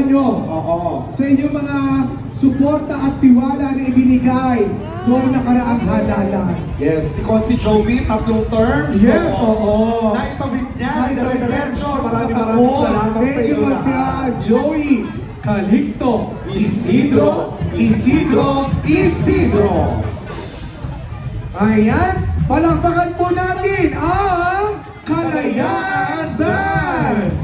nyo Oo. sa inyong mga suporta at tiwala na ibinigay noong nakaraang halalan. Yes, si Consi Joey, tatlong terms. Yes, oo. Naitawid niya, Naitawid dire-diretso. niya. Maraming Oo, salamat sa thank you, inyo Marcia, lahat. Joey, Calixto, Isidro, Isidro, Isidro. Ayan, palakpakan po natin ang Kalayaan Band!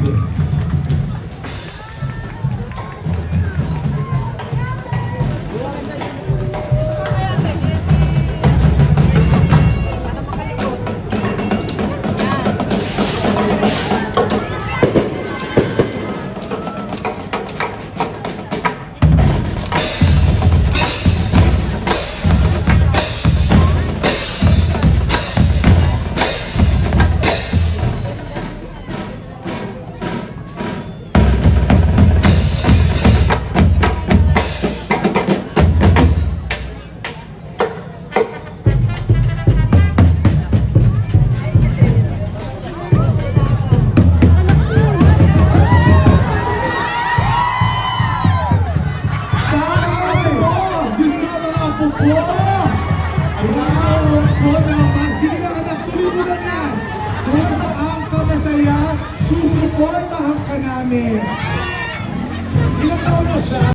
Susuportahan ka namin.